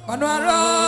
Anwara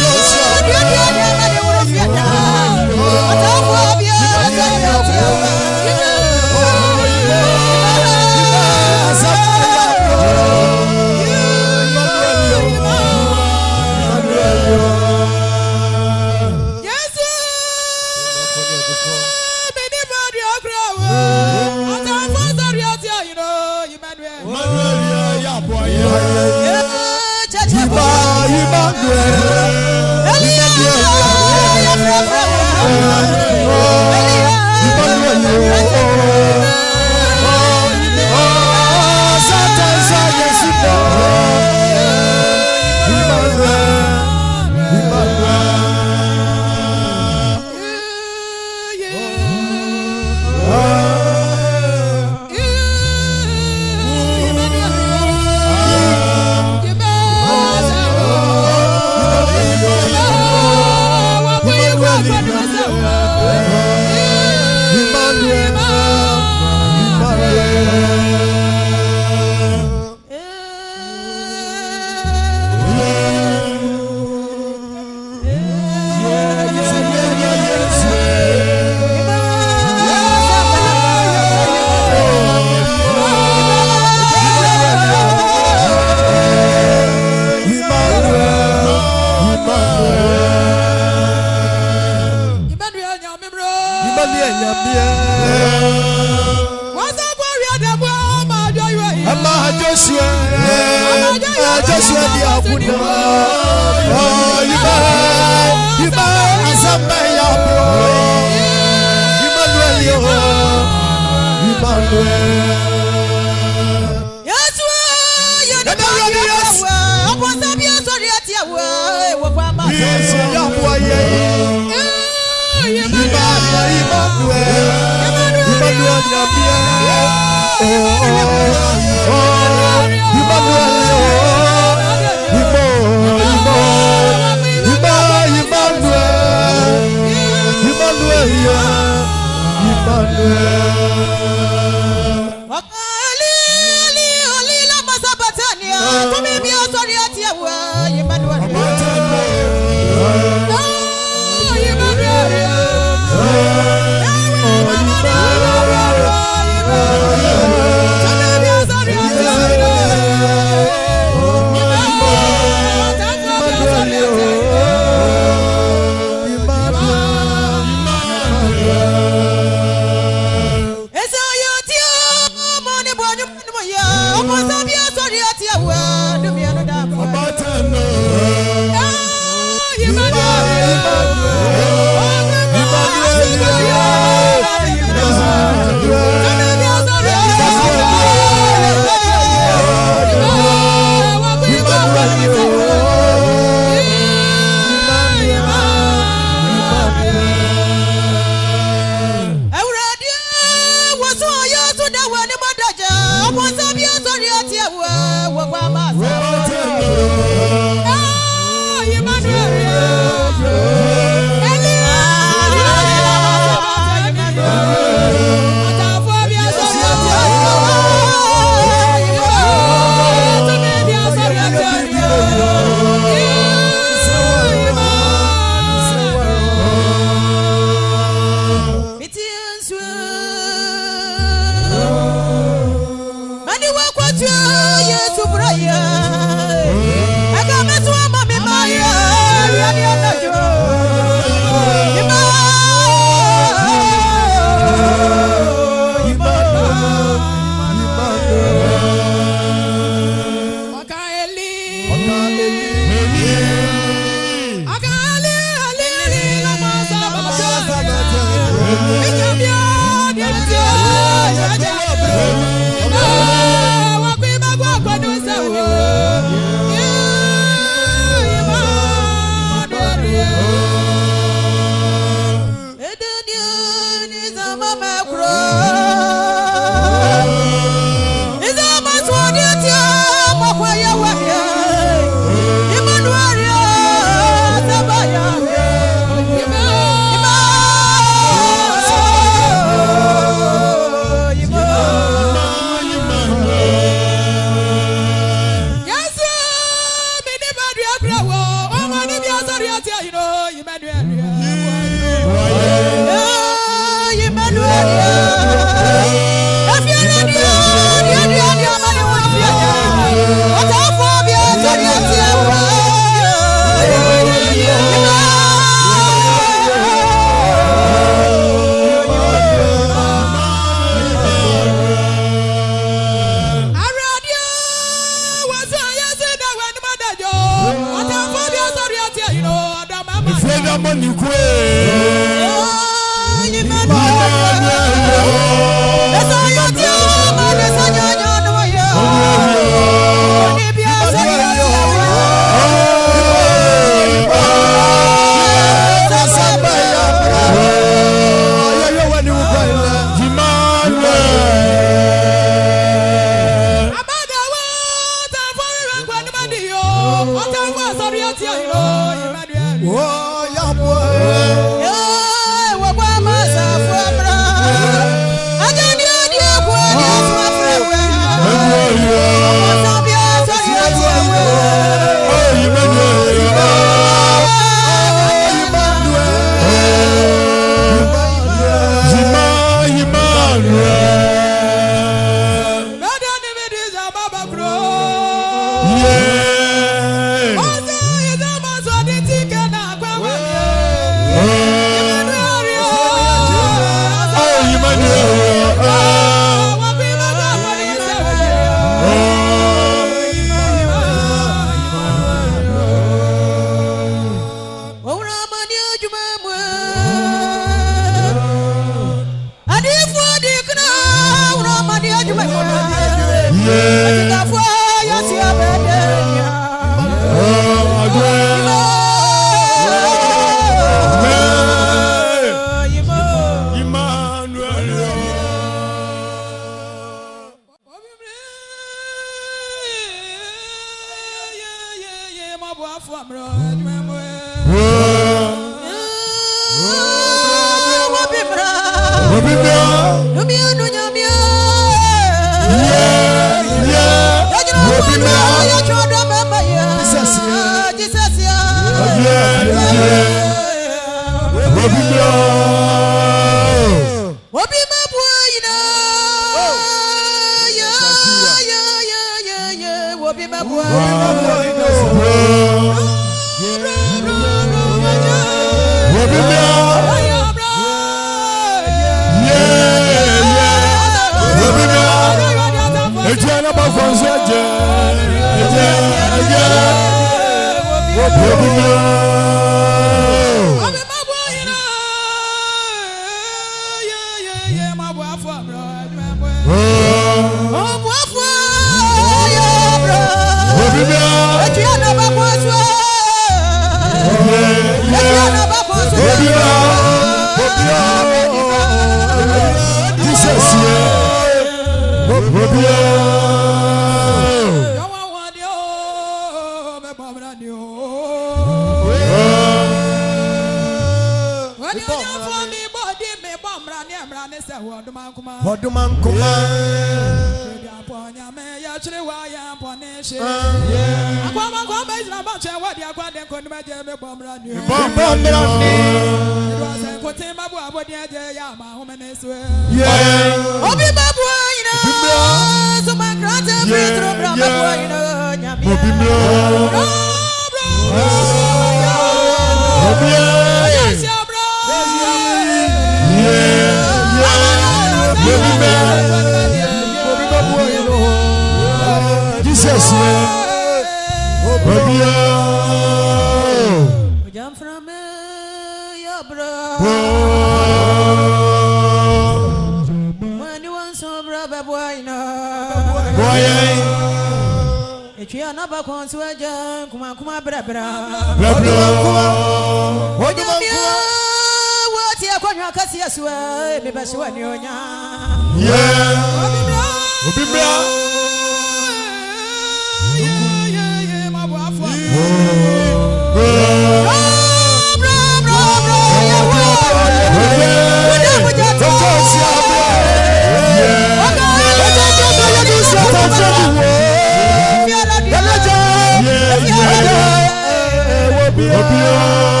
Obio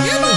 Yeah.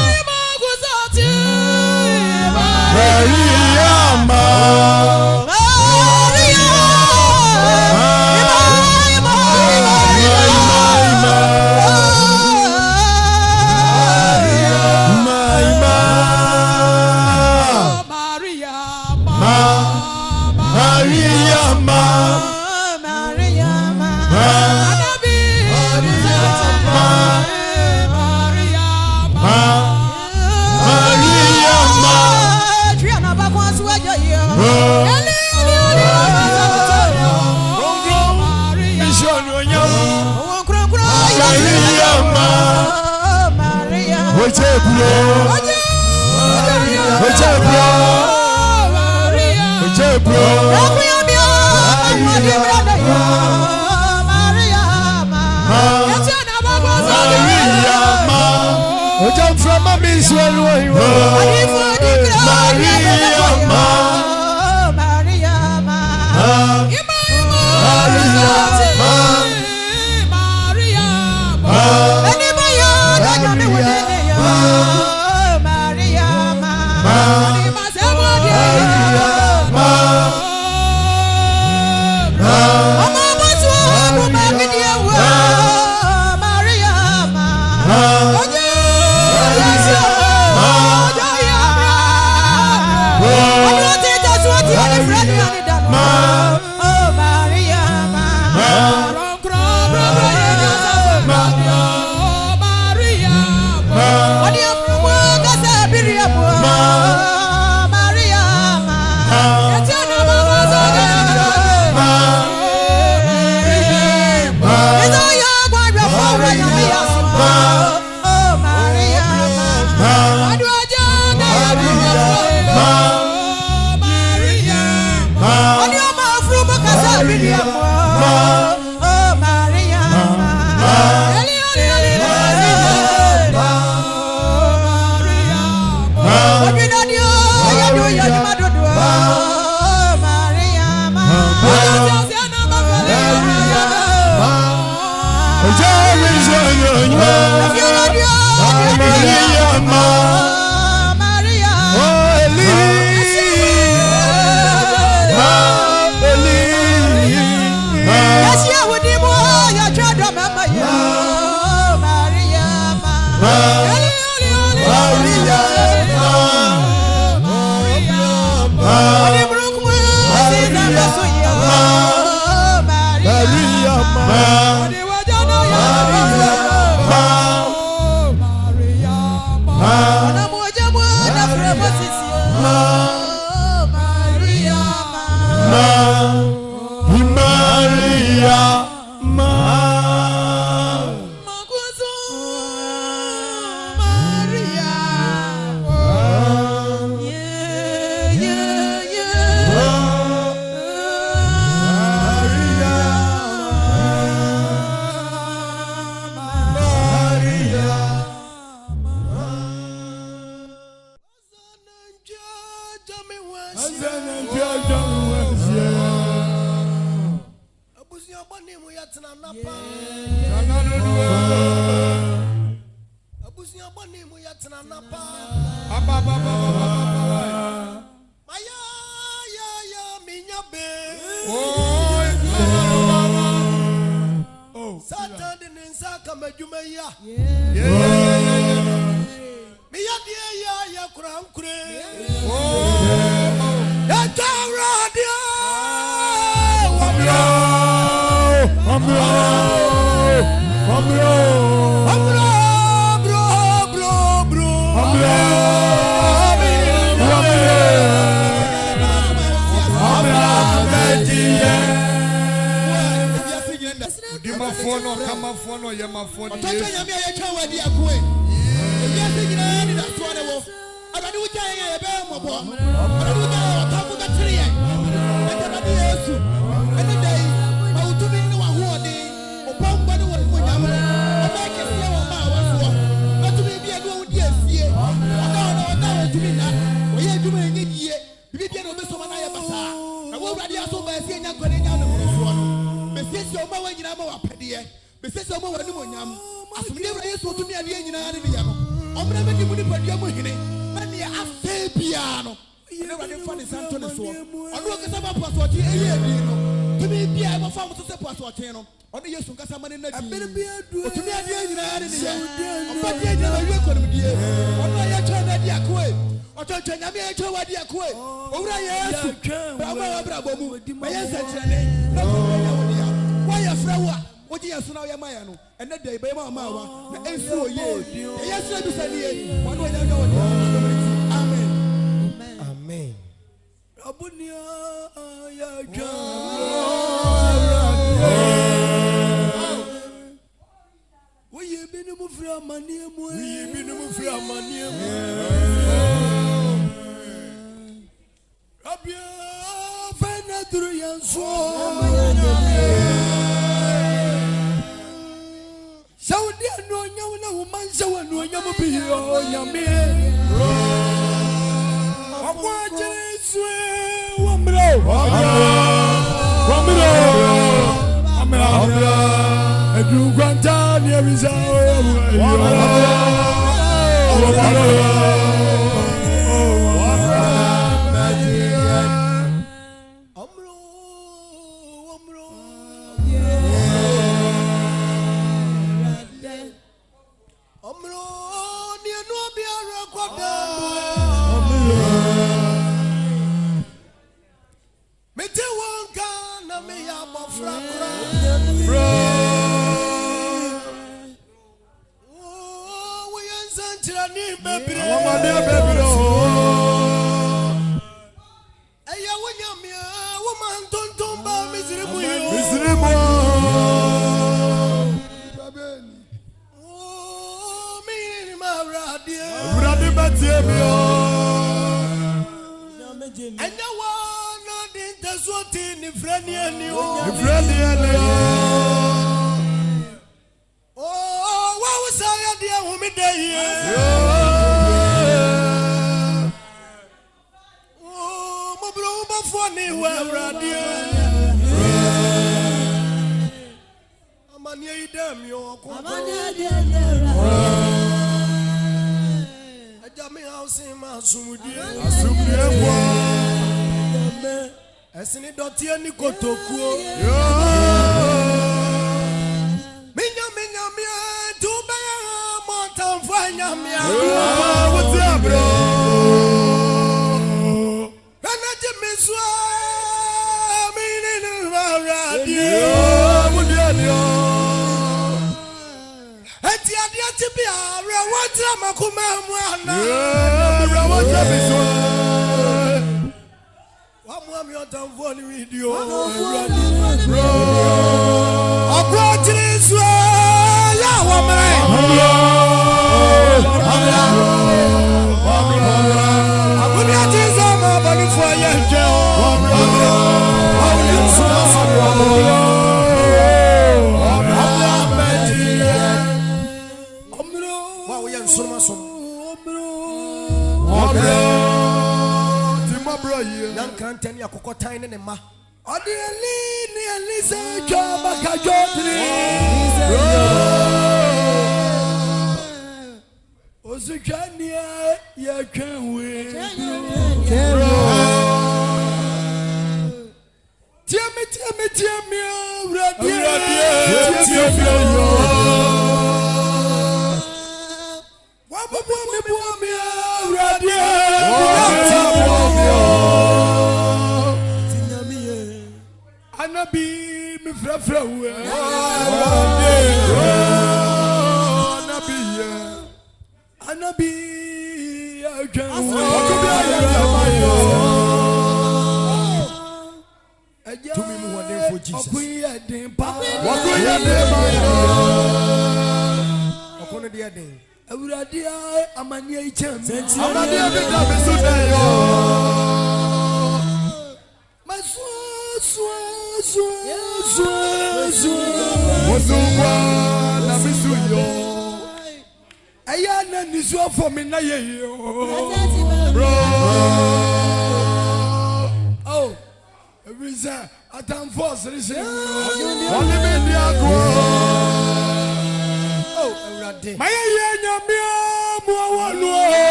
We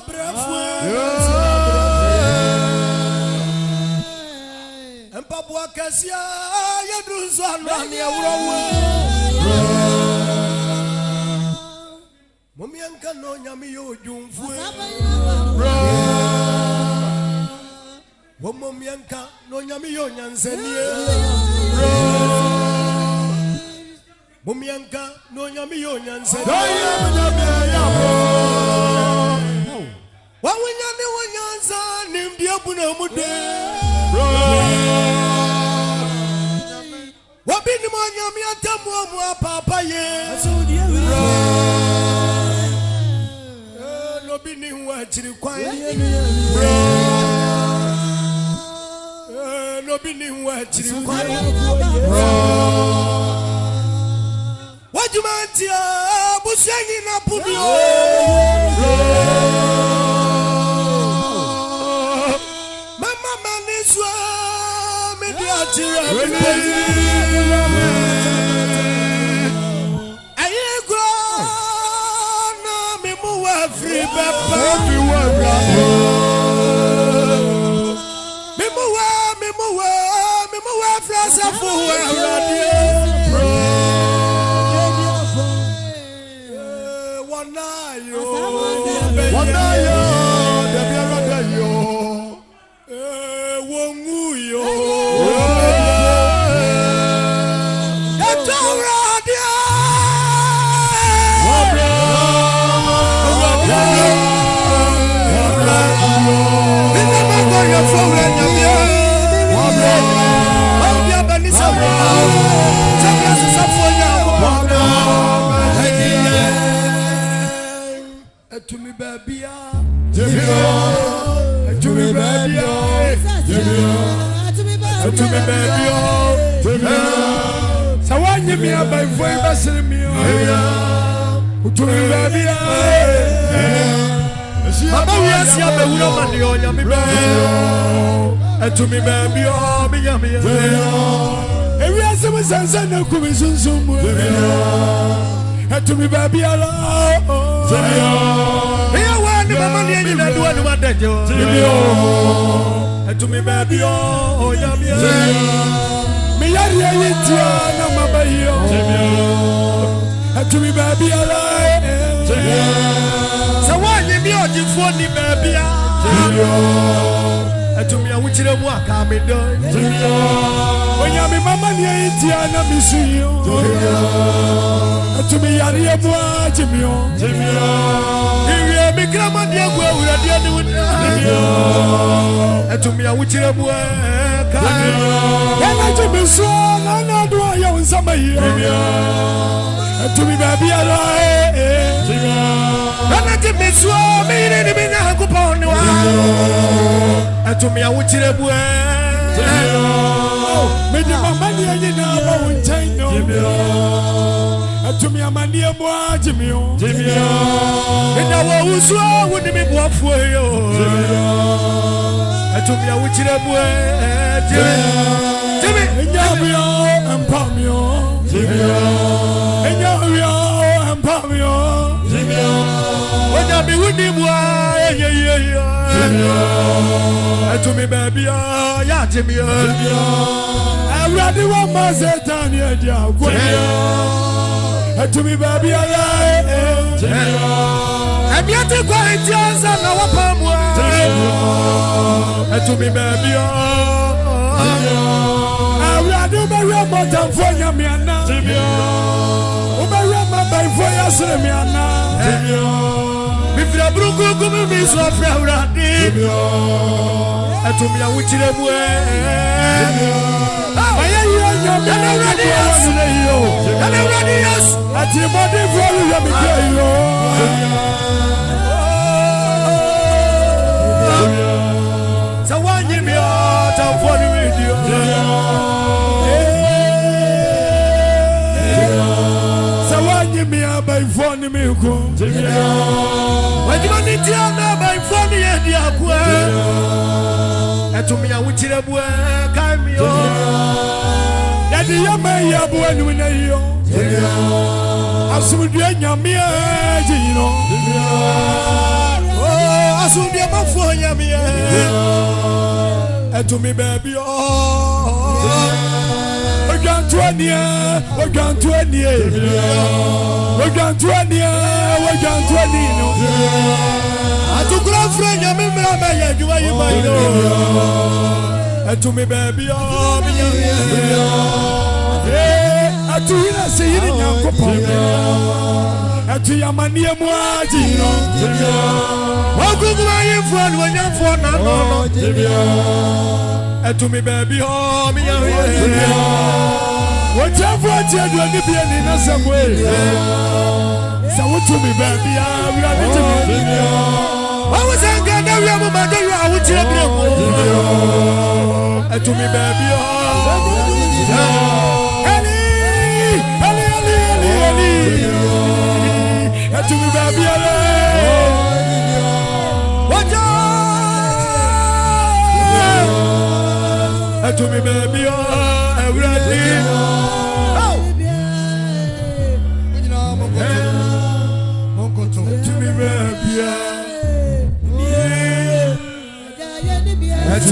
Abra Papua Cassia, Yadruzan, Mumianka no Yamio Jumfu, Womumianka no Yamio Yansenia, Mumianka no Yamio Yansenia, Wawanyani Wanyanza, named Yabuno Mude. Wabini mwanyami atamu mwa papa ye. Nobini wachiri kwa ye. Nobini wachiri kwa ye. Wajumantia bushengi na pumio. Mama maniswa mediatira. Free Papa, Memoa, Flasa for one night, to me, baby, so when you me by voice, to me, baby, Mama, yes, you have a woman, you're me, and to me, baby, oh, me, and we are some sense and no commission somewhere. And to me, baby, alone. Here, one, the money, and you don't do what they do. And to me, baby, oh, yummy. Me, I didn't know my baby. And to me, baby, alive. So, why you be on the phone, baby? And to me, I want you to walk out me door. When you be mama, you ain't here, miss you. And to me, I am watching you. Here, me grandma, dear, where we are doing. And to me, I want you to work. And I to be so, I know do I own somebody. And to me, baby, alive. And I to be so, me, and me, I go upon you. And to me, I want you to work. Me the money I won't take no. And to me, I'm a near boy, Jimmy. And I was wouldn't be more for you. And to me, I want you to work. Jimmy, and Pamio. And Yamio, and Pamio. When I be with him, and to me, baby, yeah, Jimmy. I rather want my Satan, yeah, and to me, baby, alive. I'm yet to quite yours and our palm. And to me, baby, I rather marry a bottom for Yamiana. Uberama by Voyasremiana. If you are broken, come and be so proud. And to me, I wish you so one year me out for the radio. So one year me out by phone me go. When you need to know by phone me and you and to me I wish you come me on. That the young man you have when we know you. I saw you and your me, you know. soon, dear, my phone, yammy. And to me, baby, we're going to end here. We're going to end here. We're going to end here. We're going to end here. I took a friend, you remember, you are you, and to me, baby, I do not see it in your to your money, and welcome to my friend when you're for now. And to me, baby, whatever I tell you, I'll be in some way. So, what to me, baby? We are I was a good mother, I would tell you. And to me, baby, and to me, baby, what? And to me, baby, everything. To me, baby, and to me,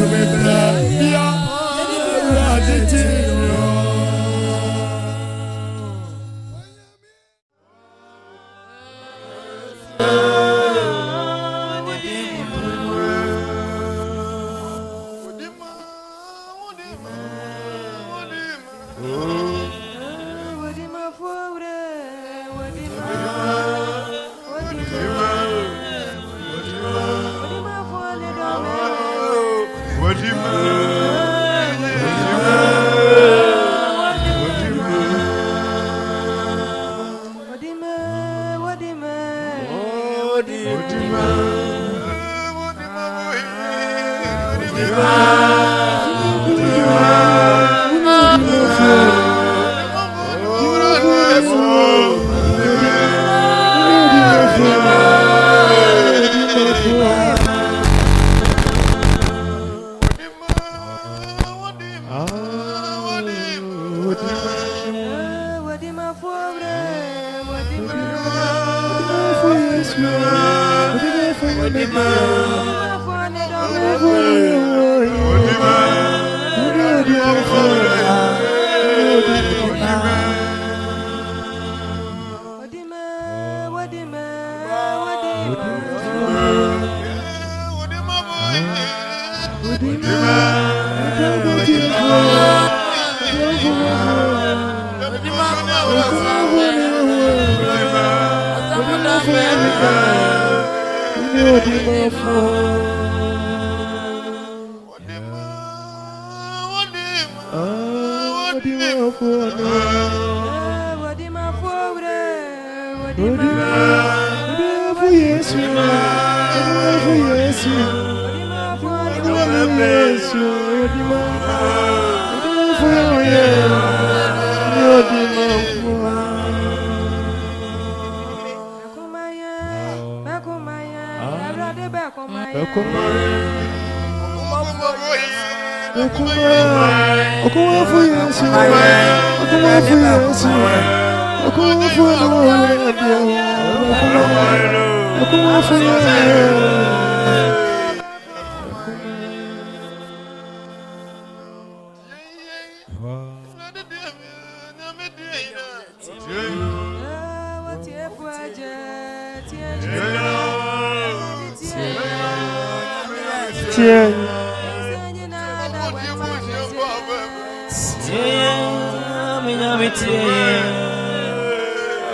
baby,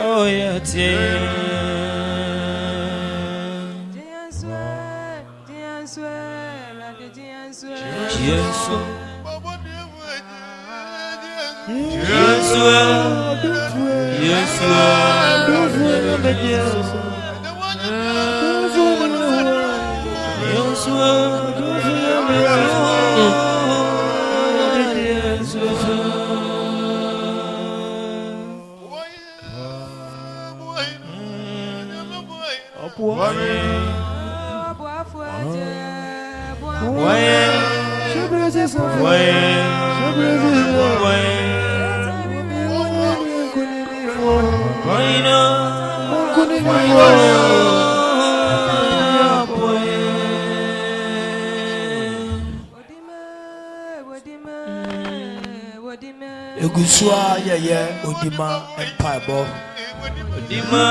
oh yeah, Boy, Egusua ye Odima Empire. Odima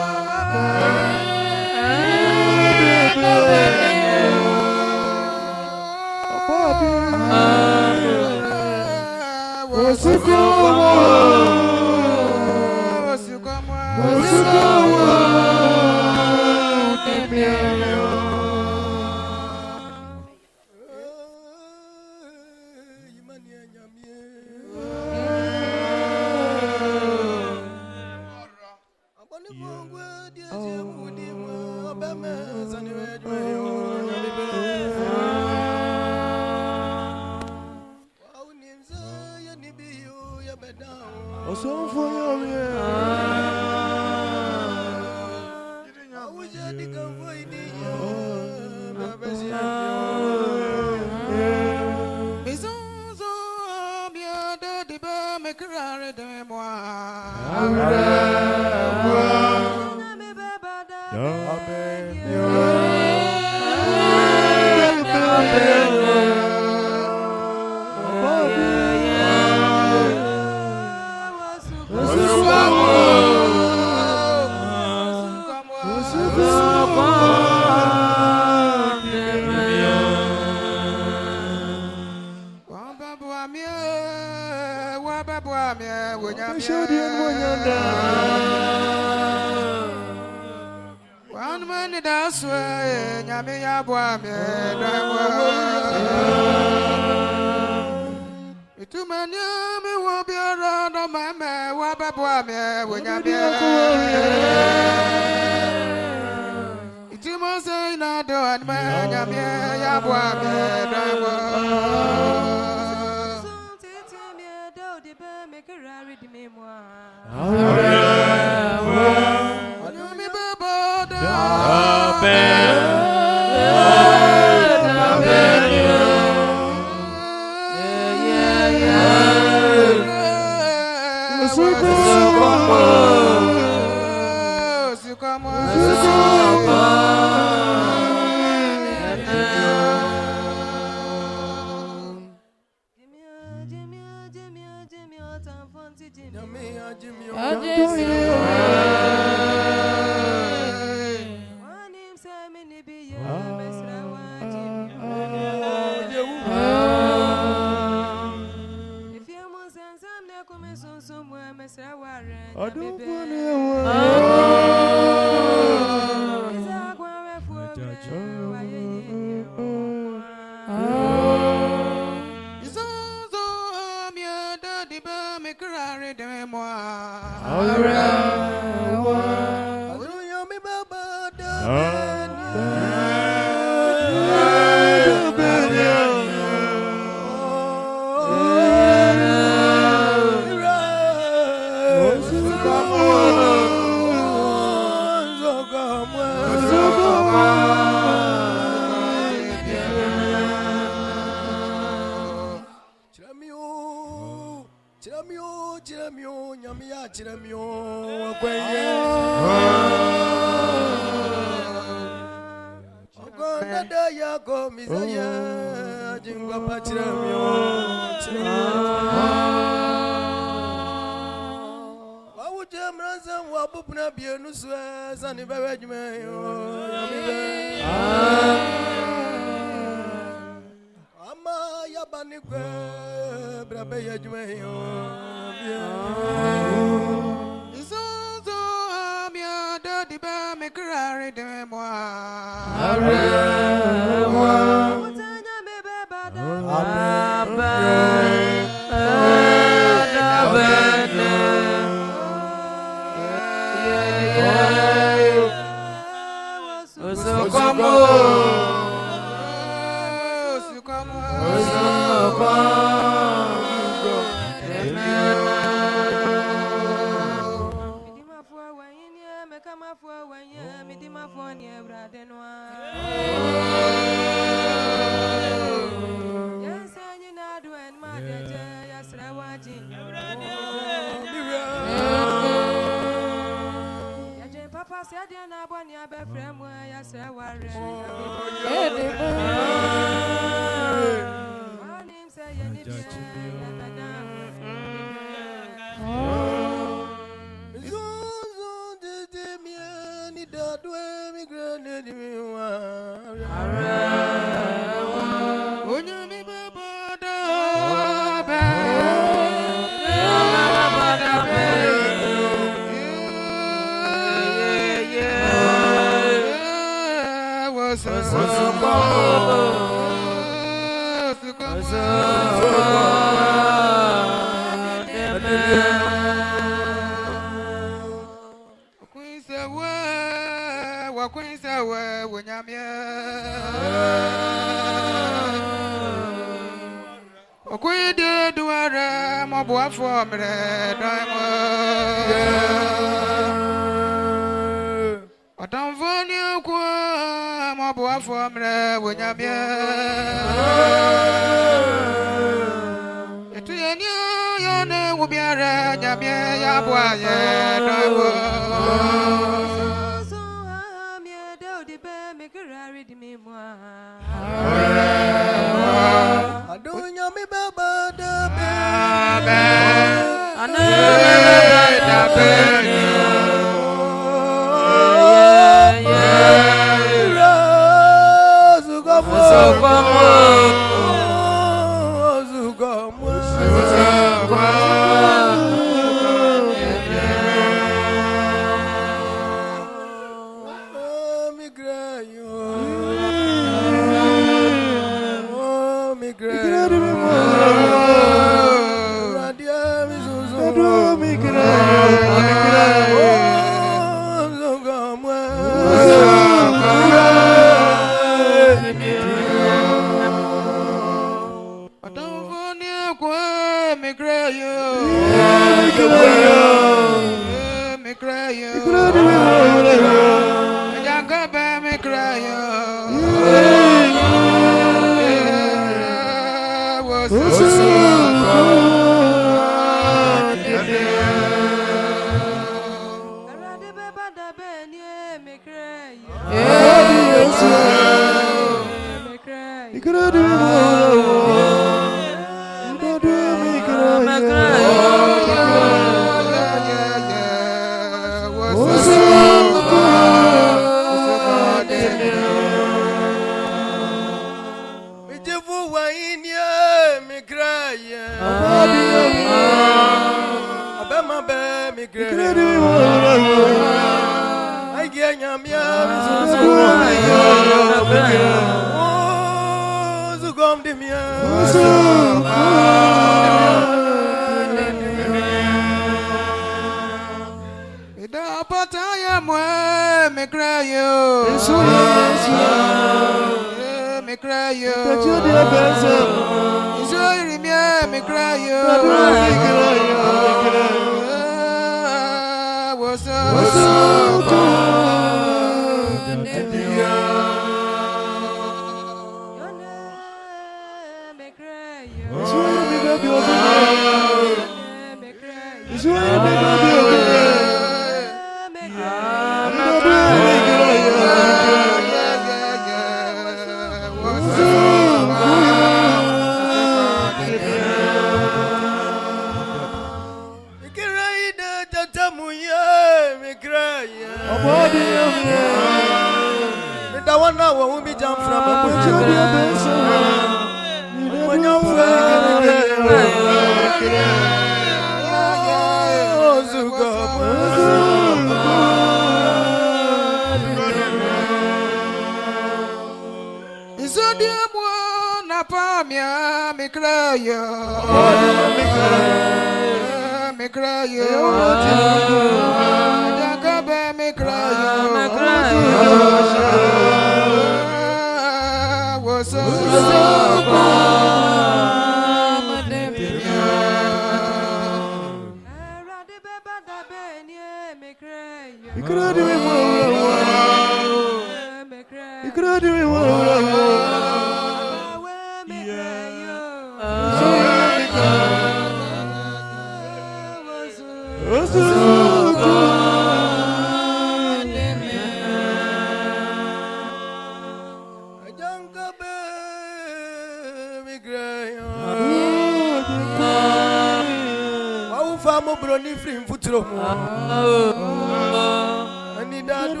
not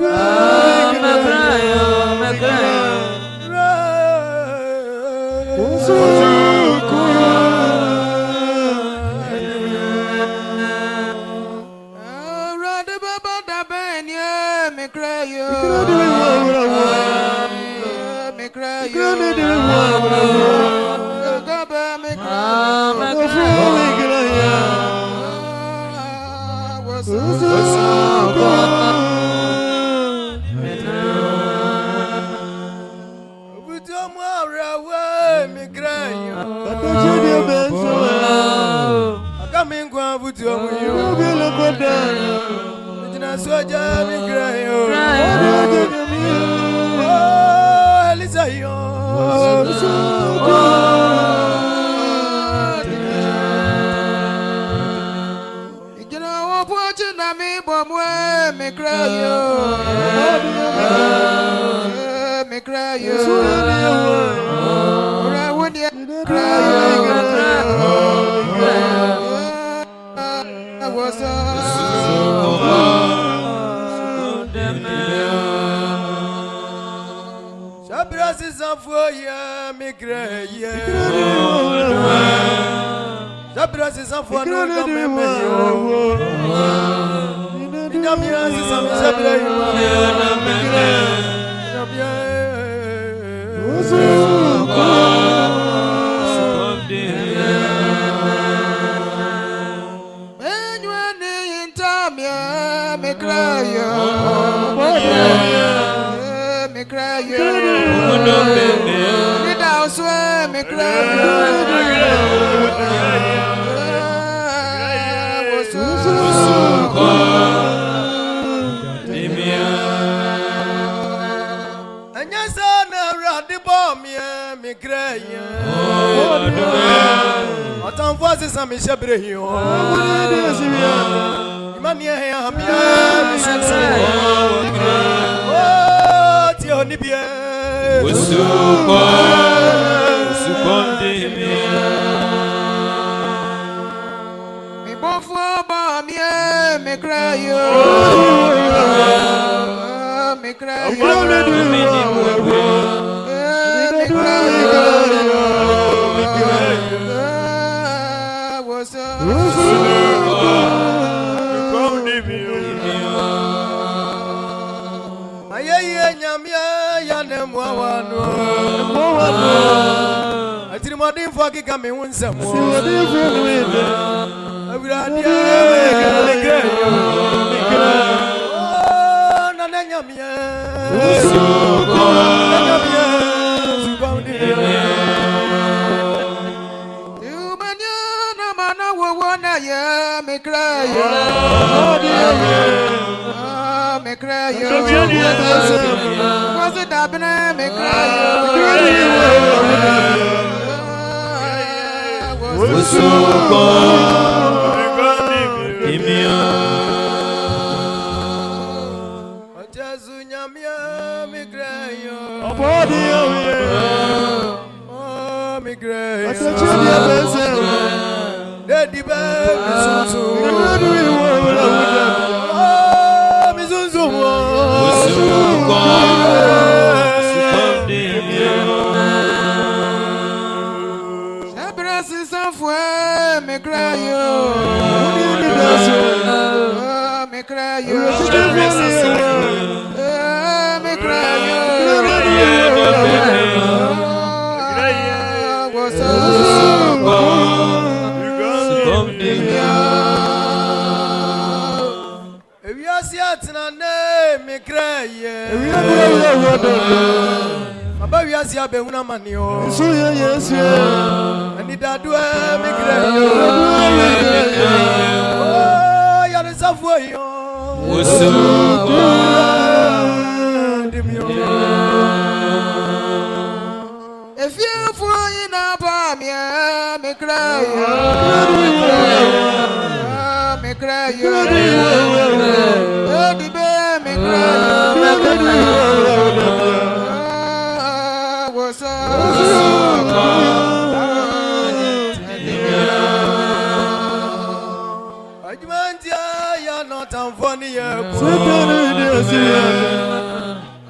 funny.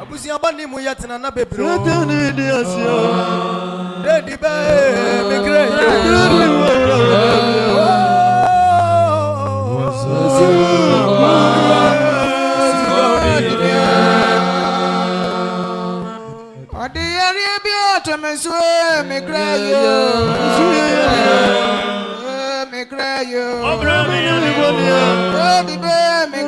Abusia bani mu yatina na bebro. Dedi be me great. Adi area bi otomeso me great. Me great. Dedi be me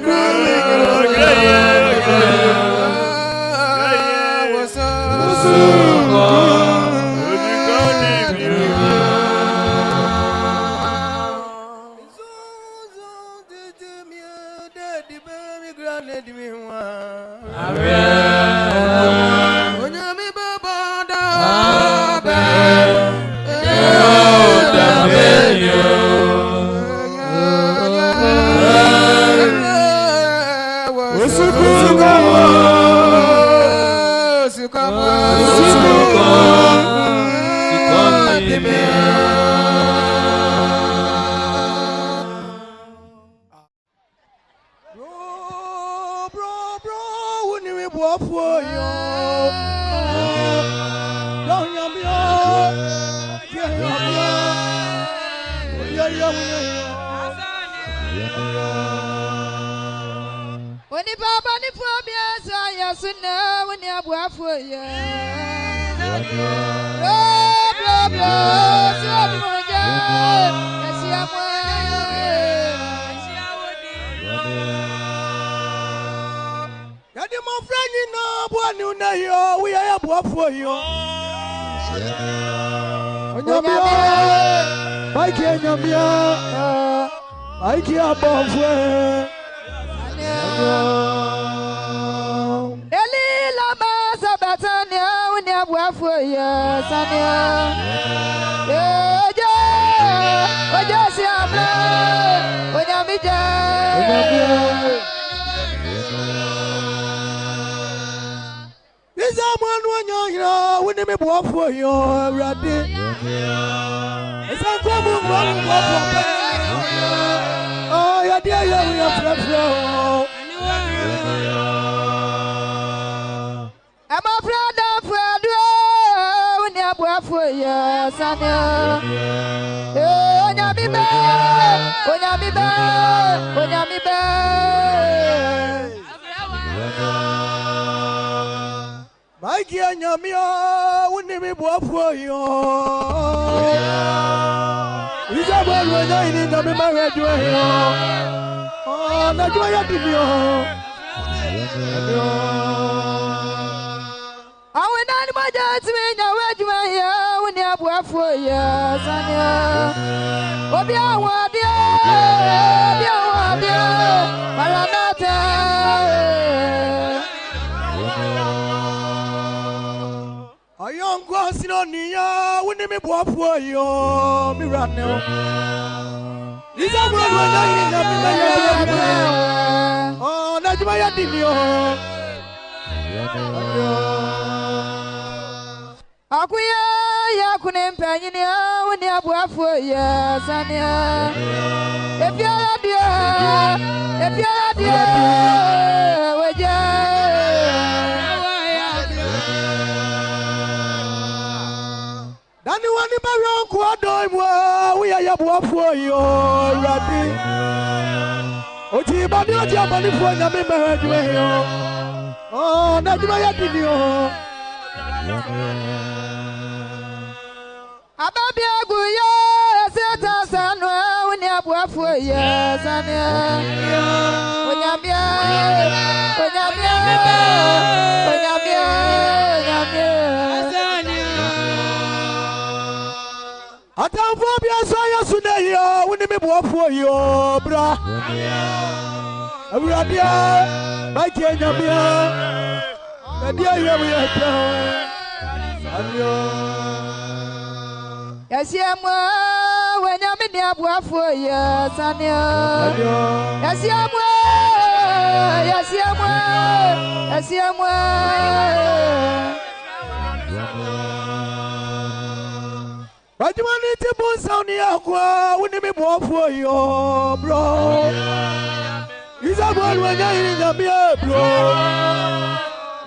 someone when you're in the mirror, bro.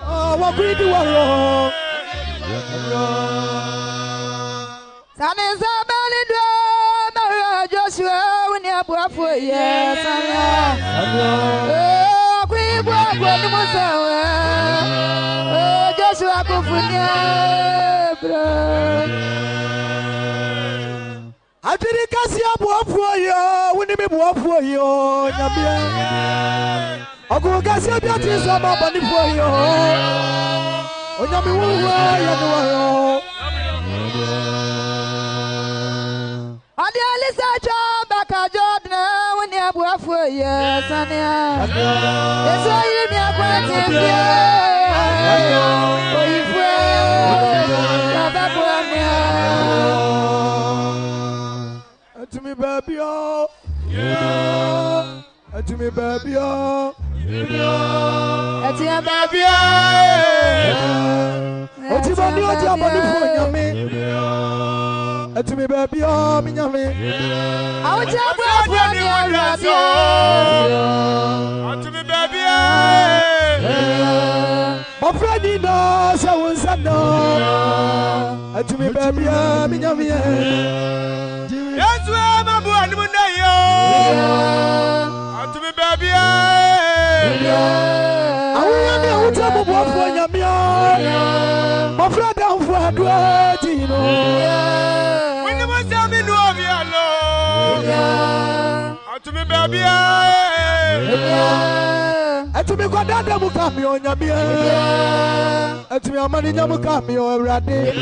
Oh, what we do, Sanisa Balidwa, Maria Joshua, when you're poor for yes, we walk when you must Joshua Kufunya. I didn't see a boy for you, when you be for you, Yabia. I go get your beauty, some money for you. When you and the Alisa back a Jordan when you are for yes, and it's all you need. To me, baby, oh, yeah. To me, baby, oh, yeah. To your baby, oh, to my new job on the phone, me. To me, baby, oh, me, me. I'll tell you, To me, baby, my friend, he knows I was a no. To me, baby, me, me. Yes, I'm a boy, to me, baby. I will tell you what for you, my friend, down for a great, you know. When you must tell me, no, to me, baby. To me, God, that will come on your beer. To me, money, you will come your raddy.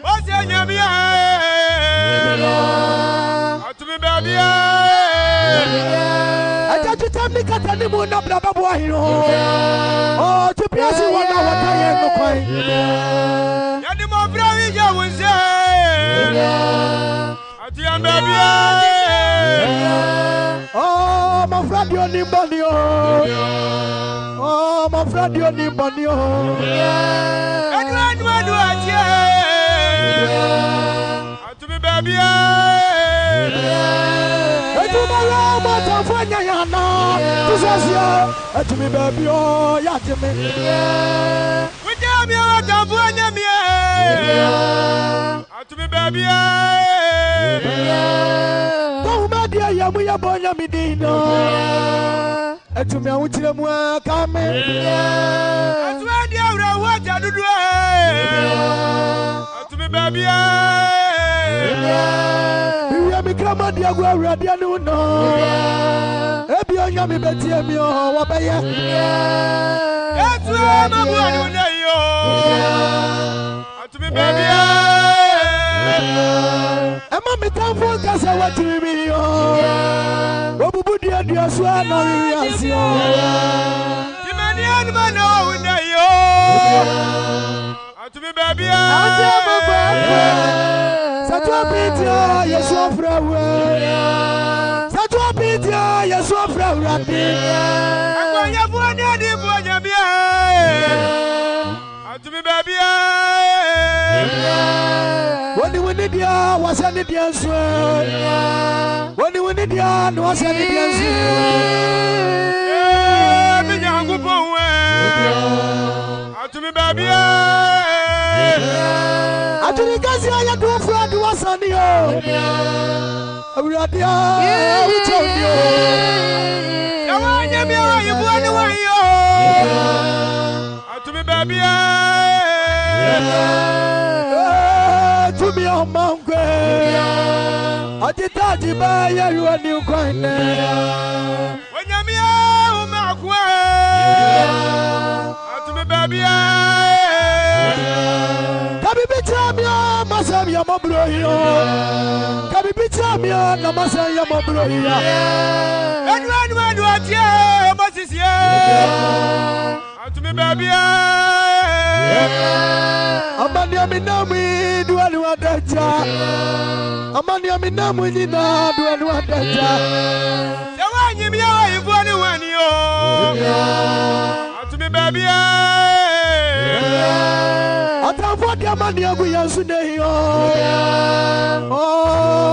What's your name? To me, baby. I got to tell me that the moon of the boy. Oh, to be as you want to what I am. You're more brave, you will say. To your baby. Oh, my friend, you need money. Oh, my friend, you need money. And when do I to me, baby. To me, baby, oh, yeah, to me. We tell me what I'm doing, to me, baby. Oh, my dear, we are born, I'm in and to me, I would tell you, come in. That's why you're what I do. To me, baby. We are becoming the Aguara, the Anuno. Yami Betty, me or Wabaya. That's why I'm going to me, baby. I'm a metamphor, because I want to be your. What would you do as well? No, yes, you man, to me, baby. Such a pity, yes, so Peter, yes, so proud. I'm going to one day for your beer. To me, baby. When you win it, was any dancer. When you win it, was any dancer. To me, baby. I didn't guess you do for the was on you. I told you. To me, baby. To me, oh, Monk. I did that, you buy you a new coin. When you're me, to me, baby. Kabi bitamia, masaya mabroyo. Kabi bitamia, namasaya mabroyo. And when do I tell Moses? To me, baby. Amania minami, do I want that? Amania minami, do I want that? So when you be if anyone you to me, baby. What your money are we are today? Oh,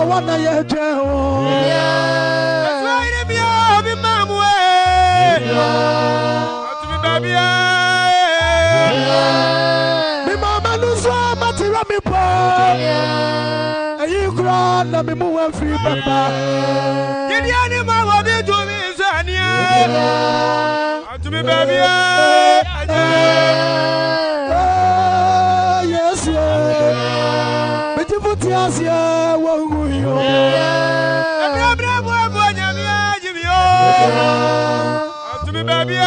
what are you doing? That's why I'm your mom way. Atumi baby. Me mama nuso matira me po. Ayi kura na me mu wan free papa. Didi ani ma wo bi to mi sania. Atumi baby. Yes. Me ti futi asia wo nguyo. Abra bo nyami ajibio. Atumi baby.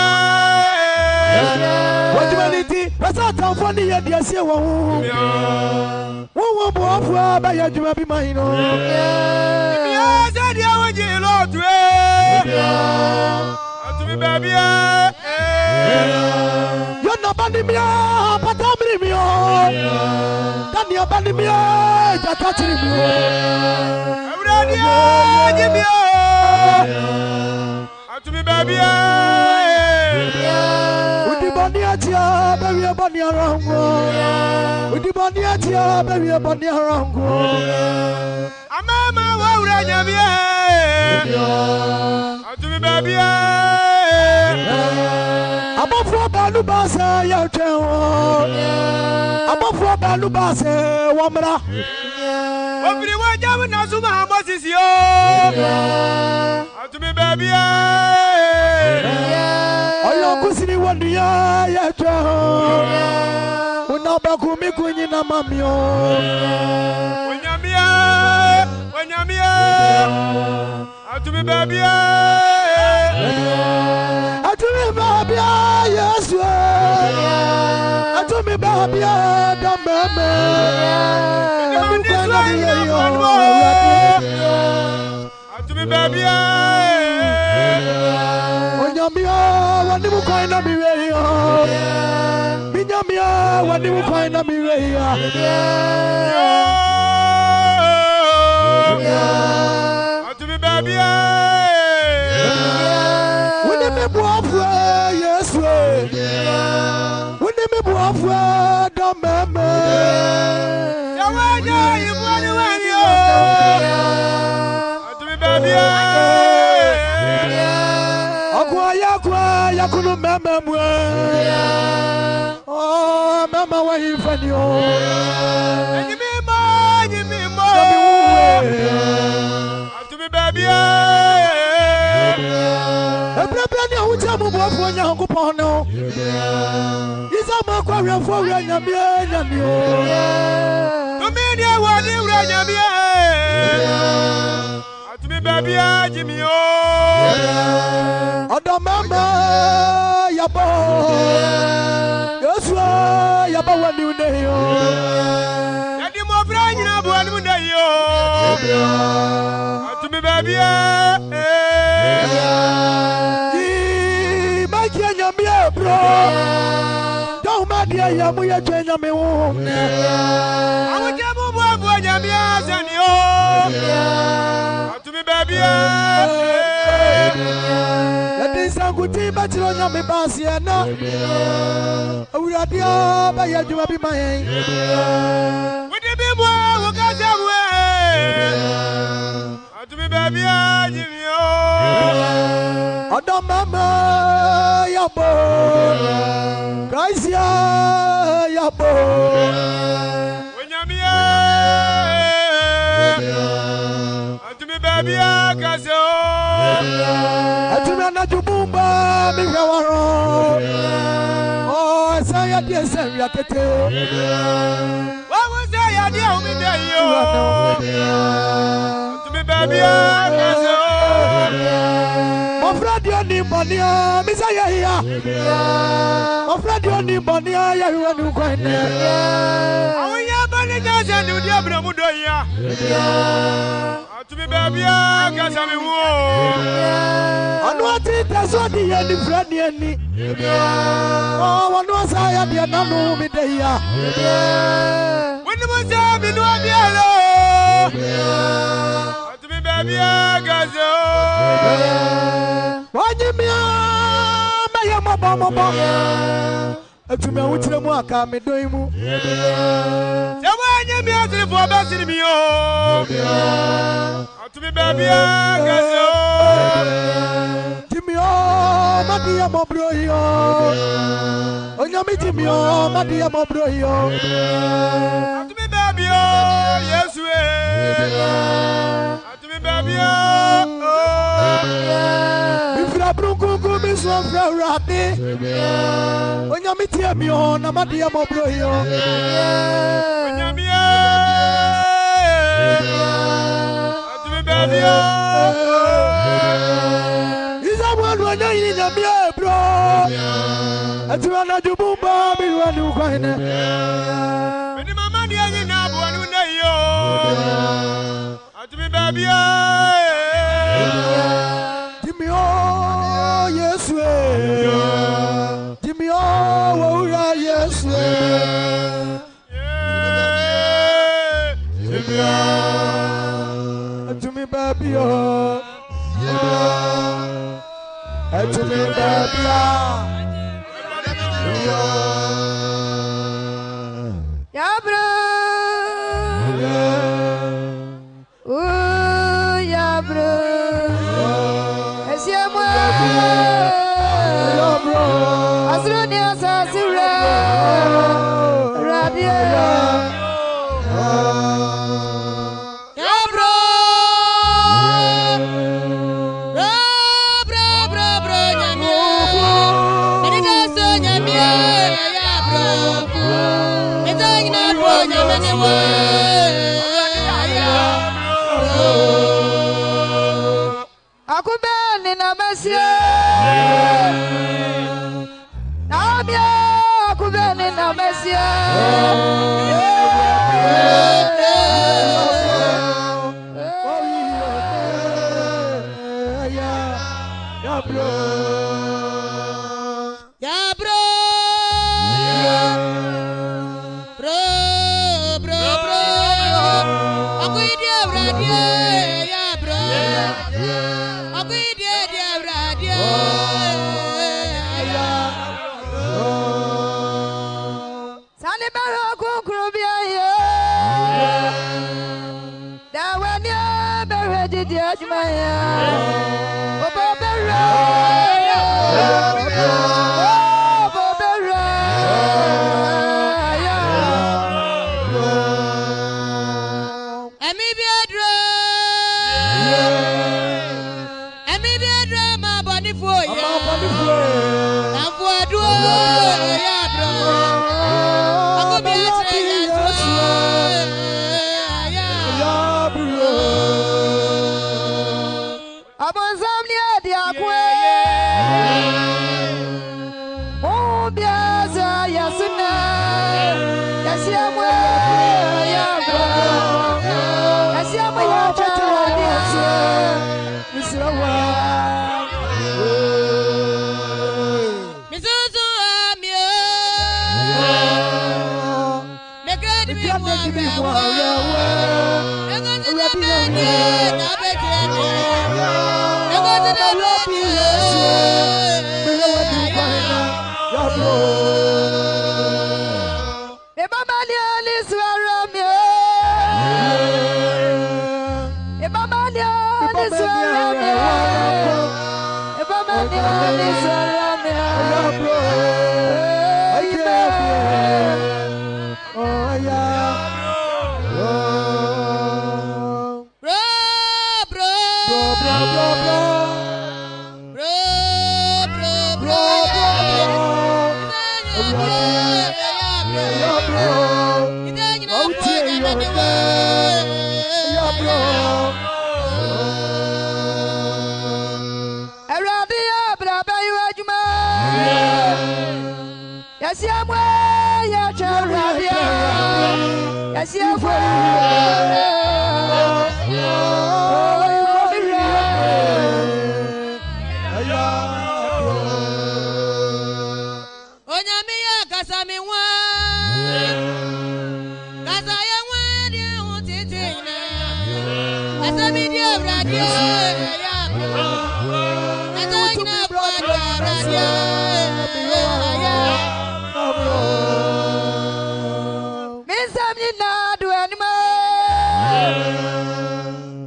What do you need? What's that funny idea? See what? Who by your dream be mine? Yes, I want you lot. To be baby. You're not banning me, but I'm me. You're banning me, you're touching me. I'm ready. To be baby. Boniatia, baby, Boniarango. With the Boniatia, baby, Boniarango. I'm Mama, what I am here. To be baby. Above for Balubasa, Yachao. Above for Balubasa, Wamra. Everyone, Yamanazuma, what is your? To be baby. Kusini wandia ya chao unabaku mikunyi na mamio wanyamia atumi babia Yesu atumi babia dameme atumi babia Wanimu kwaina miweya Minyamia wanimu kwaina miweya Atumi babia Wunimi buafwe Yesu Wunimi buafwe Dameme Yawanya yibwani wanyo Atumi babia Yakunu mama mwe oh mama wa hifanyo nyimimo atumi babia ebrebra ni awuta mu bofo nya hokopono isa kwa wefo wi nyamie nyamio tumi ni wadi ura nyamie atumi babia jimio Odo mama yabo Yesu yabo wani uneyo Yadi mo franyi na wani uneyo Atumi babia Maki nyamie bro Don't madia ya mu ya nyame wo Awuje mu bo nyamie azanio Atumi babia Sanguti batilo nyame basi ana Uradia ba ya juma bi mai Wudi bi mo wakazamwe Atumi babia jimio Odo mama yabo Kaisia yabo Wenyamia Atumi babia kazo Atumi anajubumba mihawaro Oh saya die seria kete Wawo saya die umideyo Atumi babia kazo Mofradio ni bonia misaya hiya Mofradio ni bonia ya huwa ni ukwane Awunya bani jaza ni udia bina mudoya Atumi babia kaza mi wo Anu ati tasodi ya ni frani ya ni Oh wanu asaya diya nanu mideya Wani musa minu abialo Atumi babia kazo Wanyimia Maya maba Atumi awutire mu aka medoimu Yawanya mi asiri fo basiri mi yo Atumi babia kazo Timio, Madia Mobroyo. Onyamitimio, Madia Mobroyo. To me, baby, yes, we. To me, baby, if I broke Miss Rati, Onyamitimio, Namadia Mobroyo. Onyamia, to me, baby, is that one when I need a beer, bro? At you are you boom, Bobby, when you find it. When the mamma didn't have one who know you. To me, baby, Timio, yes, we. Timio, oh, yes, we. To me, baby, to me, baby, Ya bro, oh ya bro, ese mo, asroni asasura, radio, ya bro, nyamia, edika so nyamia, ya bro. Akubeni na mesia, Namia, akubeni na mesia.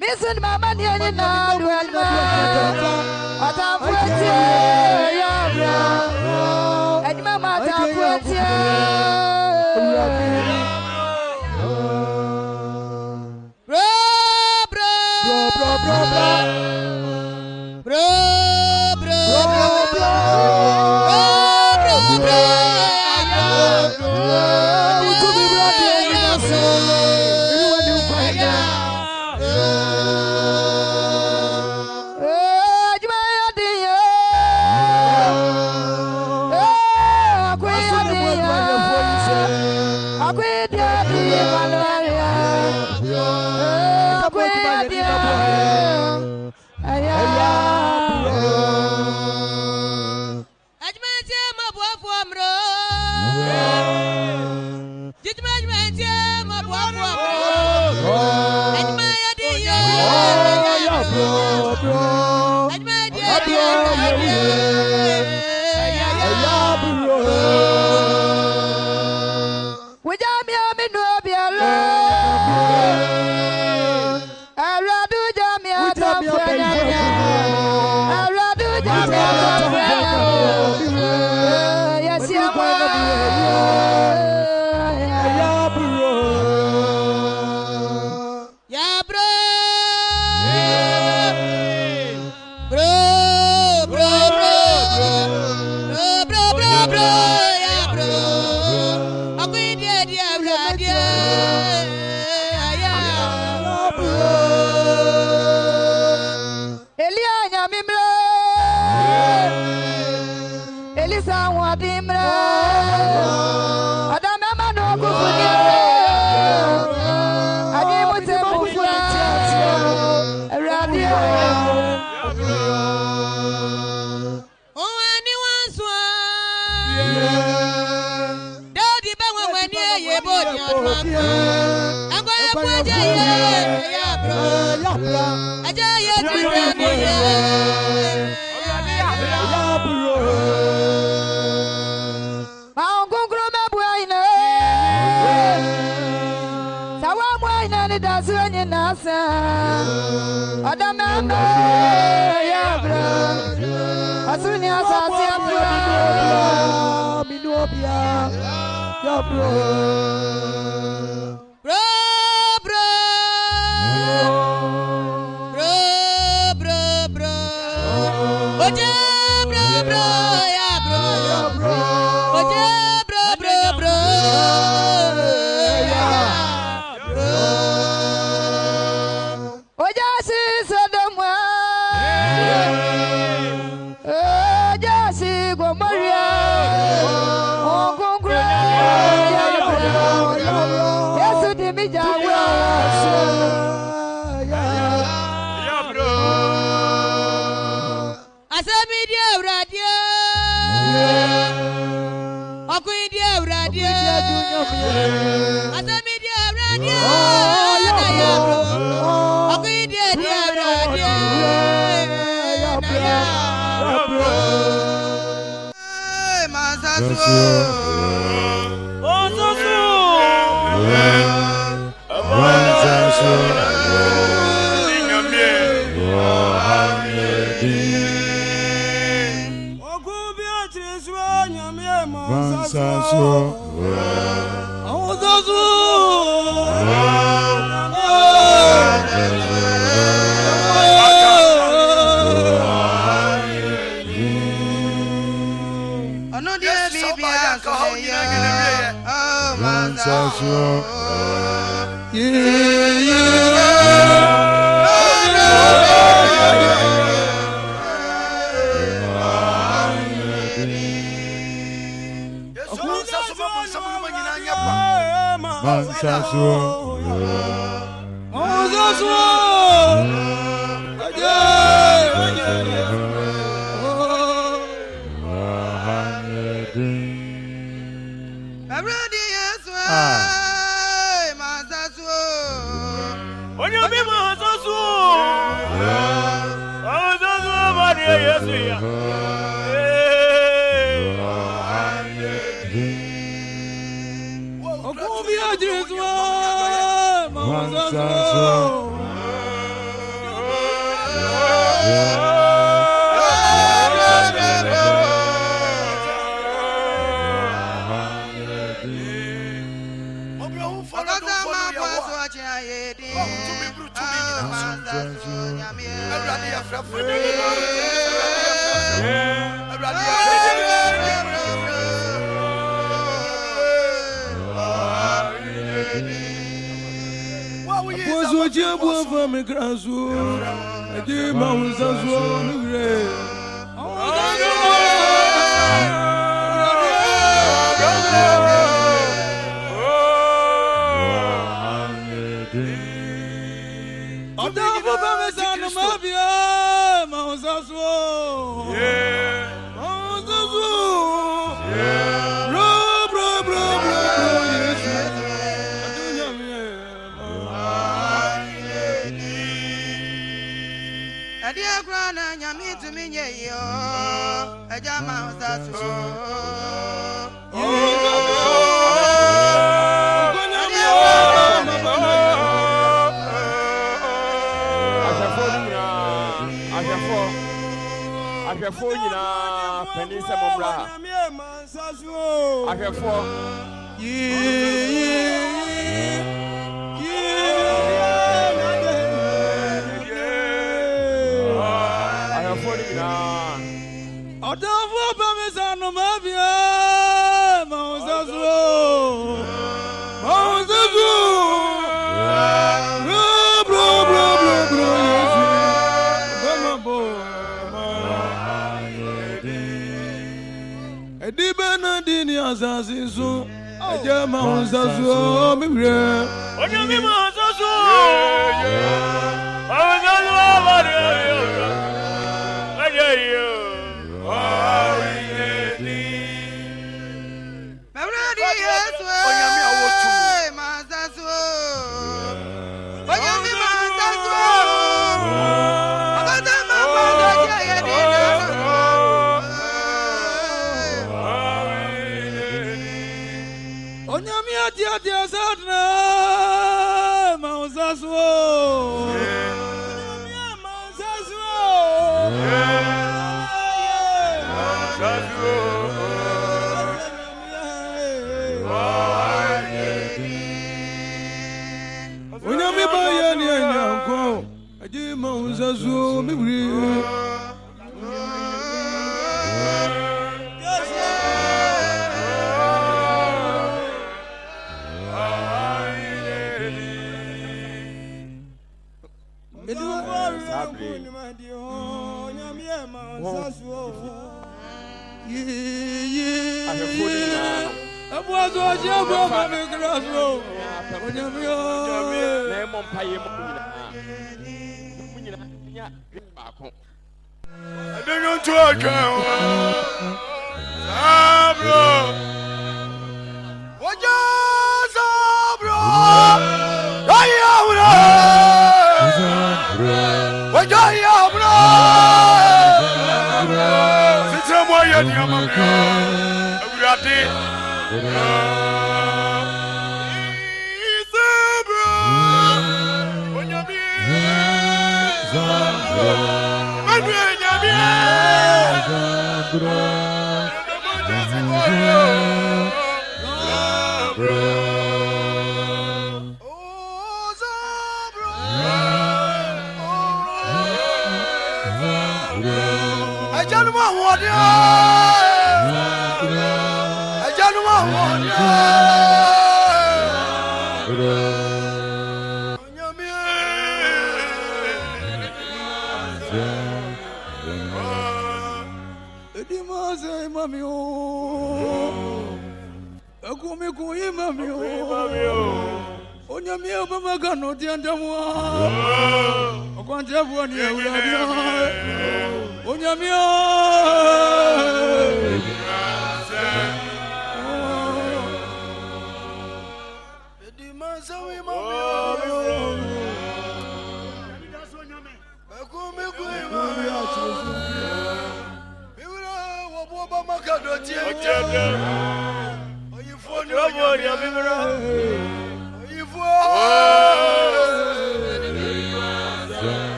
Listen, mama,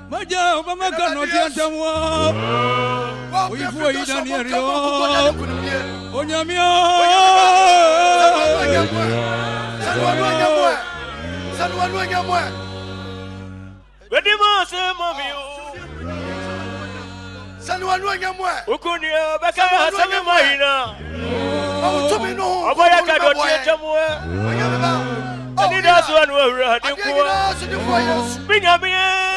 Maja Obama cannot enter more. We for you Daniel. Onyamia. Ready Mose Mommy. Ukunia Baka Samina. Oh, to me no. Abaya cannot enter more. And that's one word. Bring up here.